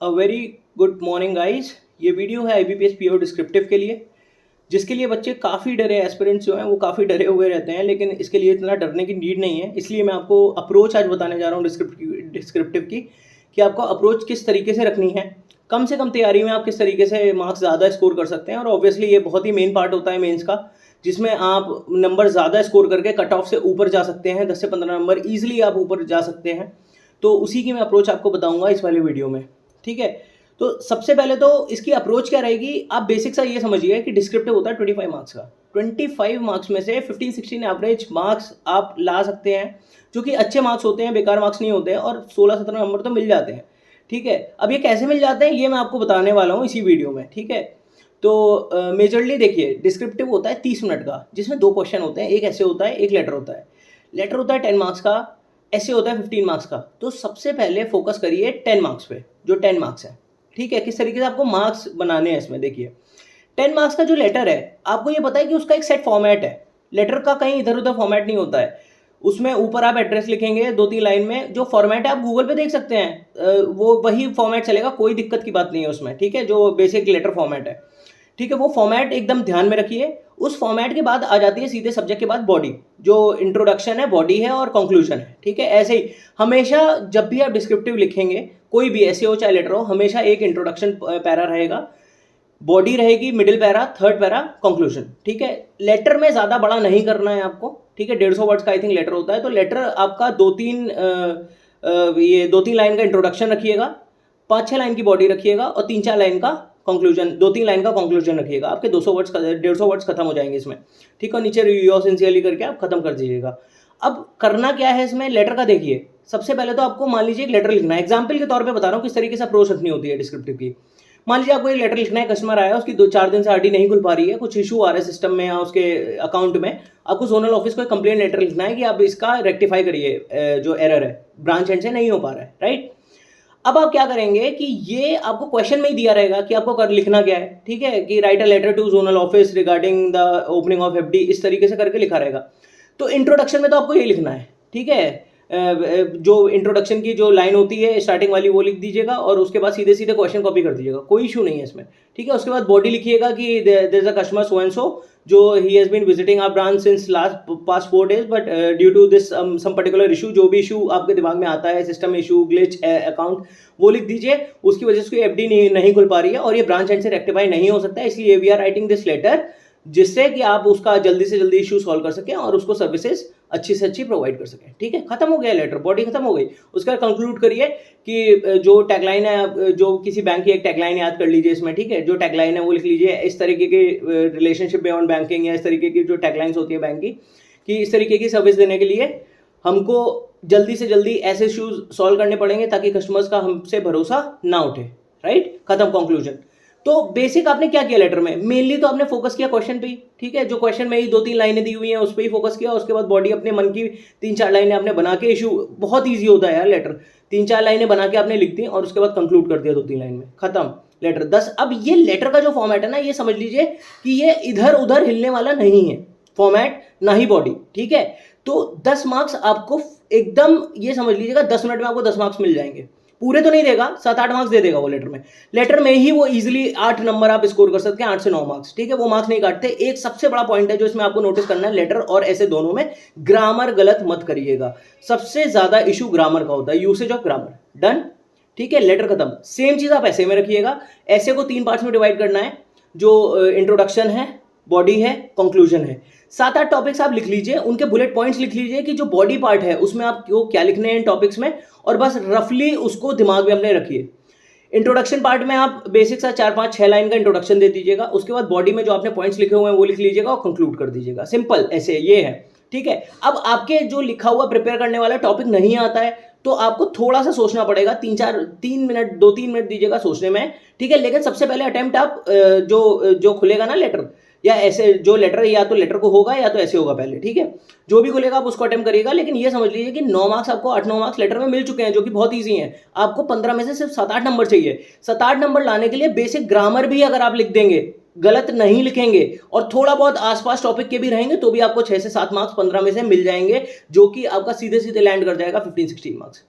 A very good morning guys. ये video है IBPS PO descriptive के लिए, जिसके लिए बच्चे काफ़ी डरे, एस्पिरेंट्स जो हैं वो काफ़ी डरे हुए रहते हैं, लेकिन इसके लिए इतना डरने की नीड नहीं है। इसलिए मैं आपको अप्रोच आज बताने जा रहा हूँ डिस्क्रिप्टिव की, कि आपको अप्रोच किस तरीके से रखनी है। कम से कम तैयारी में आप किस तरीके से मार्क्स ज़्यादा स्कोर कर सकते हैं। और ऑब्वियसली ये बहुत ही मेन पार्ट होता है मेंस का, जिसमें आप नंबर ज़्यादा स्कोर करके कट ऑफ से ऊपर जा सकते हैं। 10 से 15 नंबर ईजिली आप ऊपर जा सकते हैं। तो उसी की मैं अप्रोच आपको बताऊंगा इस वाले वीडियो में, ठीक है। तो सबसे पहले तो इसकी अप्रोच क्या रहेगी, आप बेसिक सा ये समझिए कि डिस्क्रिप्टिव होता है 25 मार्क्स का। 25 मार्क्स में से 15-16 एवरेज मार्क्स आप ला सकते हैं, जो कि अच्छे मार्क्स होते हैं, बेकार मार्क्स नहीं होते हैं, और 16-17 नंबर तो मिल जाते हैं, ठीक है। अब ये कैसे मिल जाते हैं ये मैं आपको बताने वाला हूँ इसी वीडियो में, ठीक है। तो मेजरली देखिए, डिस्क्रिप्टिव होता है 30 मिनट का, जिसमें 2 क्वेश्चन होते हैं, एक ऐसे होता है, एक लेटर होता है। लेटर होता है 10 मार्क्स का, ऐसे होता है 15 मार्क्स का। तो सबसे पहले फोकस करिए 10 मार्क्स पे, जो 10 मार्क्स है, ठीक है। किस तरीके से आपको मार्क्स बनाने हैं इसमें, देखिए 10 मार्क्स का जो लेटर है, आपको ये पता है कि उसका एक सेट फॉर्मेट है। लेटर का कहीं इधर उधर फॉर्मेट नहीं होता है। उसमें ऊपर आप एड्रेस लिखेंगे 2-3 लाइन में, जो फॉर्मेट है आप गूगल पे देख सकते हैं, वो वही फॉर्मेट चलेगा, कोई दिक्कत की बात नहीं है उसमें, ठीक है। जो बेसिक लेटर फॉर्मेट है, ठीक है, वो फॉर्मेट एकदम ध्यान में रखिए। उस फॉर्मेट के बाद आ जाती है सीधे सब्जेक्ट के बाद बॉडी, जो इंट्रोडक्शन है, बॉडी है और कंक्लूजन है, ठीक है। ऐसे ही हमेशा जब भी आप डिस्क्रिप्टिव लिखेंगे, कोई भी ऐसे हो चाहे लेटर हो, हमेशा एक इंट्रोडक्शन पैरा रहेगा, बॉडी रहेगी, middle para, third para, conclusion, ठीक है। लेटर में ज़्यादा बड़ा नहीं करना है आपको, ठीक है। 150 वर्ड्स का आई थिंक लेटर होता है। तो लेटर आपका 2-3 लाइन का इंट्रोडक्शन रखिएगा, 5-6 लाइन की बॉडी रखिएगा, और 3-4 लाइन का कंक्लूजन, 2-3 लाइन का कंक्लूजन रखिएगा। आपके 200 वर्ड्स, 150 वर्ड्स खत्म हो जाएंगे इसमें, ठीक है। और नीचे रिव्यू सिंसियरली करके आप खत्म कर दीजिएगा। अब करना क्या है इसमें, लेटर का देखिए। सबसे पहले तो आपको मान लीजिए एक लेटर लिखना है, एग्जाम्पल के तौर पे बता रहा हूँ किस तरीके से अप्रोच रखनी होती है डिस्क्रिप्टिव की। मान लीजिए आपको एक लेटर लिखना है, कस्टमर आया, उसकी 2-4 दिन से आरडी नहीं खुल पा रही है, कुछ इशू आ रहा है सिस्टम में या उसके अकाउंट में। आपको जोनल ऑफिस को एक कंप्लेंट लेटर लिखना है कि आप इसका रेक्टिफाई करिए, जो एरर है ब्रांच एंड से नहीं हो पा रहा है, राइट। अब आप क्या करेंगे कि ये आपको क्वेश्चन में ही दिया रहेगा कि आपको कर लिखना क्या है, ठीक है, कि write a letter to zonal office regarding the opening of FD, इस तरीके से करके लिखा रहेगा। तो इंट्रोडक्शन में तो आपको ये लिखना है, ठीक है। जो इंट्रोडक्शन की जो लाइन होती है स्टार्टिंग वाली, वो लिख दीजिएगा, और उसके बाद सीधे सीधे क्वेश्चन कॉपी कर दीजिएगा, कोई इशू नहीं है इसमें, ठीक है। उसके बाद बॉडी लिखिएगा कि there is a customer so and so, जो ही has been visiting our branch since past 4 days, but due to this some particular issue, जो भी इशू आपके दिमाग में आता है, सिस्टम इशू, ग्लिच, अकाउंट, वो लिख दीजिए। उसकी वजह से उसकी एफडी नहीं खुल पा रही है और ये ब्रांच एंड से रेक्टिफाई नहीं हो सकता है, इसलिए we are writing this letter, जिससे कि आप उसका जल्दी से जल्दी इशू सॉल्व कर सकें और उसको सर्विसेज अच्छी से अच्छी प्रोवाइड कर सकें, ठीक है। खत्म हो गया लेटर, बॉडी खत्म हो गई। उसका कंक्लूड करिए कि जो टैगलाइन है, जो किसी बैंक की एक टैगलाइन याद कर लीजिए इसमें, ठीक है। जो टैगलाइन है वो लिख लीजिए, इस तरीके के रिलेशनशिप बियॉन्ड बैंकिंग, या इस तरीके की जो टैगलाइंस होती है बैंक की, कि इस तरीके की सर्विस देने के लिए हमको जल्दी से जल्दी ऐसे इश्यूज सॉल्व करने पड़ेंगे ताकि कस्टमर्स का हमसे भरोसा ना उठे, राइट। खत्म, कंक्लूजन। तो बेसिक आपने क्या किया लेटर में, मेनली तो आपने फोकस किया क्वेश्चन पे ही, ठीक है। जो क्वेश्चन में ही 2-3 लाइनें दी हुई हैं उस पर ही फोकस किया। उसके बाद बॉडी अपने मन की 3-4 लाइनें आपने बना के, इशू बहुत ईजी होता है यार लेटर, 3-4 लाइनें बना के आपने लिख दी, और उसके बाद कंक्लूड कर दिया 2-3 लाइन में, खत्म लेटर 10। अब ये लेटर का जो फॉर्मेट है ना, ये समझ लीजिए कि ये इधर उधर हिलने वाला नहीं है फॉर्मेट, ना ही बॉडी, ठीक है। तो 10 मार्क्स आपको एकदम, ये समझ लीजिएगा 10 मिनट में आपको 10 मार्क्स मिल जाएंगे। पूरे तो नहीं देगा, 7-8 मार्क्स दे देगा वो लेटर में। लेटर में ही वो इजीली 8 नंबर आप स्कोर कर सकते हैं, 8 से 9 मार्क्स, ठीक है। वो मार्क्स नहीं काटते। एक सबसे बड़ा पॉइंट है जो इसमें आपको नोटिस करना है, लेटर और ऐसे दोनों में ग्रामर गलत मत करिएगा। सबसे ज्यादा इशू ग्रामर का होता है, यूसेज ऑफ ग्रामर, डन, ठीक है। लेटर खत्म। सेम चीज आप ऐसे में रखिएगा। ऐसे को 3 पार्ट्स में डिवाइड करना है, जो इंट्रोडक्शन है, बॉडी है, कंक्लूजन है। 7-8 टॉपिक्स आप लिख लीजिए, उनके बुलेट पॉइंट्स लिख लीजिए कि जो बॉडी पार्ट है उसमें आप क्या लिखने हैं इन टॉपिक्स में, और बस रफली उसको दिमाग में अपने रखिए। इंट्रोडक्शन पार्ट में आप बेसिक सा 4-5-6 लाइन का इंट्रोडक्शन दे दीजिएगा। उसके बाद बॉडी में जो आपने पॉइंट्स लिखे हुए हैं वो लिख लीजिएगा और कंक्लूड कर दीजिएगा। सिंपल, ऐसे ये है, ठीक है। अब आपके जो लिखा हुआ प्रिपेयर करने वाला टॉपिक नहीं आता है, तो आपको थोड़ा सा सोचना पड़ेगा, 3 मिनट 2-3 मिनट दीजिएगा सोचने में, ठीक है। लेकिन सबसे पहले अटेम्प्ट आप जो खुलेगा ना लेटर, या ऐसे जो लेटर, या तो लेटर को होगा या तो ऐसे होगा पहले, ठीक है। जो भी खुलेगा आप उसको अटेम्प्ट करिएगा। लेकिन ये समझ लीजिए कि 9 मार्क्स आपको, 8-9 मार्क्स लेटर में मिल चुके हैं, जो कि बहुत ईजी हैं। आपको 15 में से सिर्फ 7-8 नंबर चाहिए। 7-8 नंबर लाने के लिए बेसिक ग्रामर भी अगर आप लिख देंगे, गलत नहीं लिखेंगे, और थोड़ा बहुत आसपास टॉपिक के भी रहेंगे, तो भी आपको 6 से 7 मार्क्स 15 में से मिल जाएंगे, जो कि आपका सीधे सीधे लैंड कर जाएगा 15-16 मार्क्स।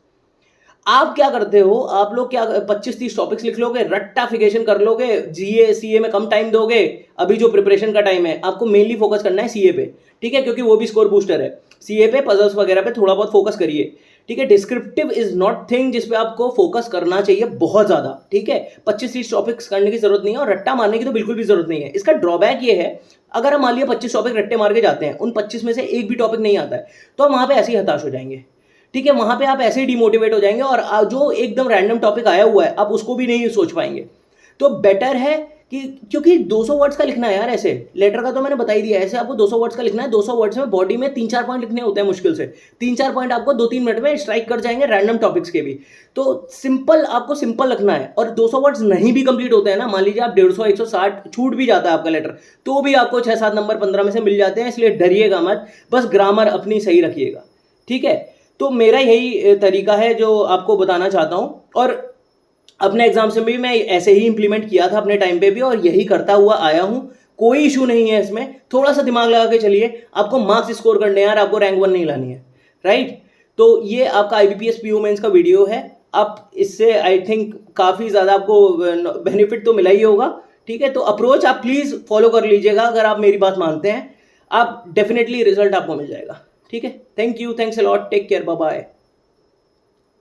आप क्या करते हो, आप लोग क्या 25-30 टॉपिक्स लिख लोगे, रट्टाफिकेशन कर लोगे, जीए सीए में कम टाइम दोगे। अभी जो प्रिपरेशन का टाइम है आपको मेनली फोकस करना है सीए पे, ठीक है, क्योंकि वो भी स्कोर बूस्टर है। सीए पे, पजल्स वगैरह पे थोड़ा बहुत फोकस करिए, ठीक है। डिस्क्रिप्टिव इज नॉट थिंग जिसपे आपको फोकस करना चाहिए बहुत ज्यादा, ठीक है। 25-30 टॉपिक्स करने की जरूरत नहीं है और रट्टा मारने की तो बिल्कुल भी जरूरत नहीं है। इसका ड्रॉबैक ये है, अगर हम मान लिया 25 टॉपिक रट्टे मार के जाते हैं, उन 25 में से एक भी टॉपिक नहीं आता है, तो हम वहां पे ऐसे ही हताश हो जाएंगे, ठीक है। वहां पे आप ऐसे ही डिमोटिवेट हो जाएंगे और जो एकदम रैंडम टॉपिक आया हुआ है आप उसको भी नहीं सोच पाएंगे। तो बेटर है कि, क्योंकि 200 वर्ड्स का लिखना है यार, ऐसे लेटर का तो मैंने बता ही दिया, ऐसे आपको 200 वर्ड्स का लिखना है। 200 वर्ड्स में बॉडी में 3-4 पॉइंट लिखने होते हैं मुश्किल से, 3-4 पॉइंट आपको 2-3 मिनट में स्ट्राइक कर जाएंगे रैंडम टॉपिक्स के भी। तो सिंपल, आपको सिंपल रखना है। और 200 वर्ड्स नहीं भी कंप्लीट होते हैं ना, मान लीजिए आप 150 160 छूट भी जाता है आपका लेटर, तो भी आपको 6-7 नंबर 15 में से मिल जाते हैं, इसलिए डरिएगा मत, बस ग्रामर अपनी सही रखिएगा, ठीक है। तो मेरा यही तरीका है जो आपको बताना चाहता हूं, और अपने एग्जाम से भी मैं ऐसे ही इंप्लीमेंट किया था अपने टाइम पे भी, और यही करता हुआ आया हूं। कोई इशू नहीं है इसमें, थोड़ा सा दिमाग लगा के चलिए, आपको मार्क्स स्कोर करने यार, आपको रैंक 1 नहीं लानी है, राइट। तो ये आपका आईबीपीएस पीओ मेंस का वीडियो है। आप इससे आई थिंक काफ़ी ज़्यादा आपको बेनिफिट तो मिला ही होगा, ठीक है। तो अप्रोच आप प्लीज़ फॉलो कर लीजिएगा, अगर आप मेरी बात मानते हैं, आप डेफिनेटली रिजल्ट आपको मिल जाएगा, ठीक है। Thank you, thanks a lot, take care, bye bye.